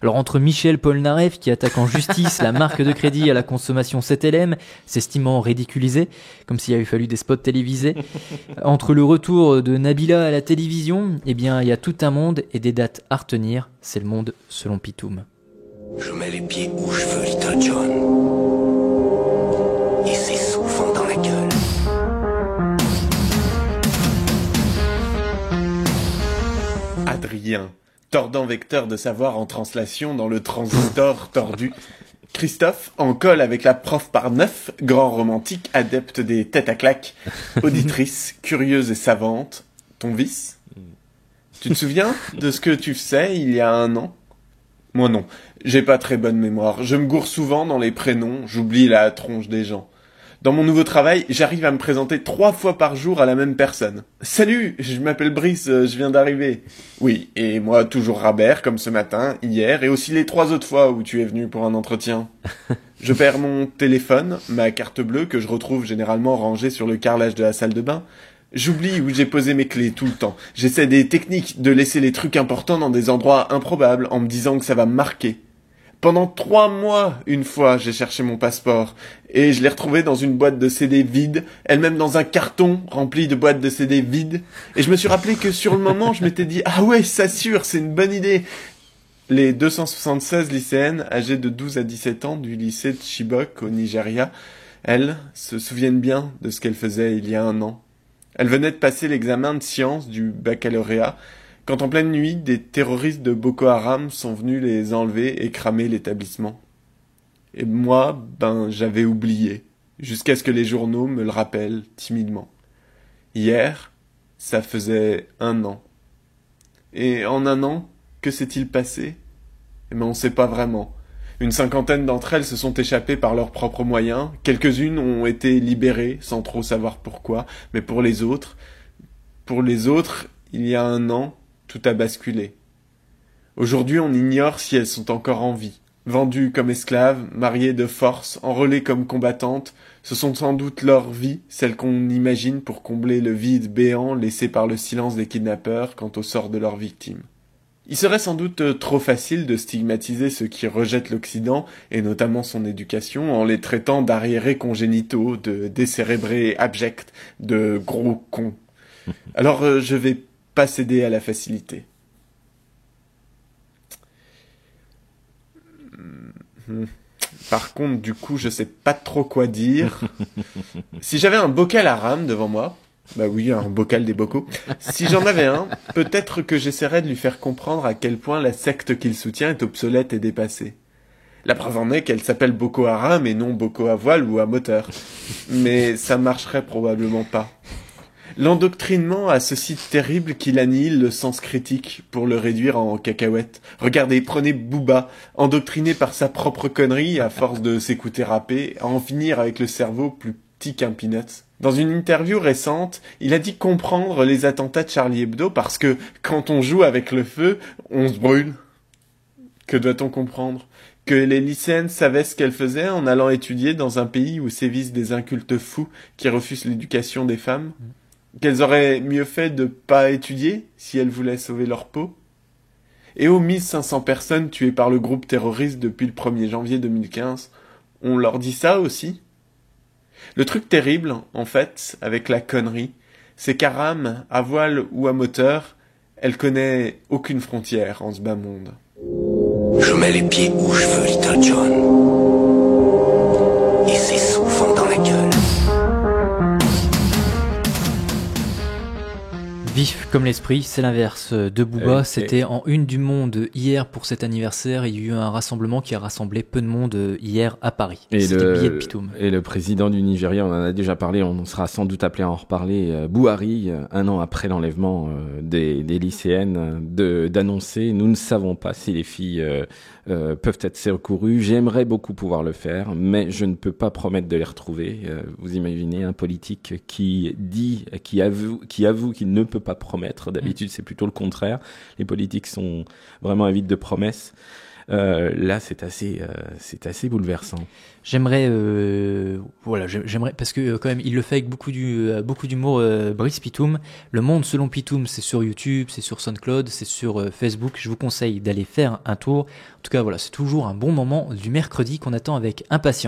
Alors entre Michel Polnareff qui attaque en justice la marque de crédit à la consommation 7LM, s'estimant ridiculisé, comme s'il avait fallu des spots télévisés, entre le retour de Nabila à la télévision, eh bien il y a tout un monde et des dates à retenir, c'est le monde selon Pitoum. Je mets les pieds où je veux, Little John. Et c'est souvent dans la gueule. Adrien, tordant vecteur de savoir en translation dans le transistor tordu. Christophe, en colle avec la prof par 9, grand romantique, adepte des têtes à claques. Auditrice, curieuse et savante. Ton vice ? Tu te souviens de ce que tu faisais il y a 1 an ? Moi non, j'ai pas très bonne mémoire. Je me gourre souvent dans les prénoms, j'oublie la tronche des gens. Dans mon nouveau travail, j'arrive à me présenter 3 fois par jour à la même personne. Salut, je m'appelle Brice, je viens d'arriver. Oui, et moi toujours Rabert, comme ce matin, hier, et aussi les 3 autres fois où tu es venu pour un entretien. Je perds mon téléphone, ma carte bleue, que je retrouve généralement rangée sur le carrelage de la salle de bain. J'oublie où j'ai posé mes clés tout le temps. J'essaie des techniques de laisser les trucs importants dans des endroits improbables, en me disant que ça va me marquer. Pendant 3 mois, une fois, j'ai cherché mon passeport, et je l'ai retrouvé dans une boîte de CD vide, elle-même dans un carton rempli de boîtes de CD vides, et je me suis rappelé que sur le moment, je m'étais dit « Ah ouais, ça sûr, c'est une bonne idée !» Les 276 lycéennes âgées de 12 à 17 ans du lycée de Chibok au Nigeria, elles se souviennent bien de ce qu'elles faisaient il y a 1 an. Elles venaient de passer l'examen de sciences du baccalauréat, quand en pleine nuit, des terroristes de Boko Haram sont venus les enlever et cramer l'établissement. Et moi, j'avais oublié, jusqu'à ce que les journaux me le rappellent timidement. Hier, ça faisait 1 an. Et en 1 an, que s'est-il passé ? On ne sait pas vraiment. Une 50aine d'entre elles se sont échappées par leurs propres moyens, quelques-unes ont été libérées, sans trop savoir pourquoi, mais pour les autres, il y a 1 an, tout a basculé. Aujourd'hui, on ignore si elles sont encore en vie. Vendues comme esclaves, mariées de force, enrôlées comme combattantes, ce sont sans doute leurs vies, celles qu'on imagine pour combler le vide béant laissé par le silence des kidnappeurs quant au sort de leurs victimes. Il serait sans doute trop facile de stigmatiser ceux qui rejettent l'Occident, et notamment son éducation, en les traitant d'arriérés congénitaux, de décérébrés abjects, de gros cons. Alors je vais pas céder à la facilité. Par contre, du coup, je sais pas trop quoi dire. Si j'avais un bocal à rame devant moi, bah oui, un bocal des bocaux. Si j'en avais un, peut-être que j'essaierais de lui faire comprendre à quel point la secte qu'il soutient est obsolète et dépassée. La preuve en est qu'elle s'appelle Boko Haram et non Boko à voile ou à moteur. Mais ça marcherait probablement pas. L'endoctrinement a ceci de terrible qu'il annihile le sens critique pour le réduire en cacahuète. Regardez, prenez Booba, endoctriné par sa propre connerie à force de s'écouter rapper, à en finir avec le cerveau plus petit qu'un peanut. Dans une interview récente, il a dit comprendre les attentats de Charlie Hebdo parce que quand on joue avec le feu, on se brûle. Que doit-on comprendre ? Que les lycéennes savaient ce qu'elles faisaient en allant étudier dans un pays où sévissent des incultes fous qui refusent l'éducation des femmes ? Qu'elles auraient mieux fait de pas étudier si elles voulaient sauver leur peau ? Et aux 1500 personnes tuées par le groupe terroriste depuis le 1er janvier 2015, on leur dit ça aussi ? Le truc terrible, en fait, avec la connerie, c'est qu'à rame, à voile ou à moteur, elle connaît aucune frontière en ce bas monde. Je mets les pieds où je veux, Little John. Et c'est souvent dans la gueule. Vif comme l'esprit, c'est l'inverse de Booba. C'était en une du Monde hier pour cet anniversaire. Il y a eu un rassemblement qui a rassemblé peu de monde hier à Paris. C'était le billet de Pitoum. Et le président du Nigeria, on en a déjà parlé, on sera sans doute appelé à en reparler. Buhari, 1 an après l'enlèvement des lycéennes, d'annoncer « Nous ne savons pas si les filles peuvent être secourues. J'aimerais beaucoup pouvoir le faire, mais je ne peux pas promettre de les retrouver. » Vous imaginez un politique qui avoue qu'il ne peut pas promettre. D'habitude, c'est plutôt le contraire. Les politiques sont vraiment avides de promesses. Là, c'est assez bouleversant. J'aimerais parce que quand même il le fait avec beaucoup d'humour. Brice Pitoum. Le Monde selon Pitoum, c'est sur YouTube, c'est sur SoundCloud, c'est sur Facebook. Je vous conseille d'aller faire un tour. En tout cas, voilà, c'est toujours un bon moment du mercredi qu'on attend avec impatience.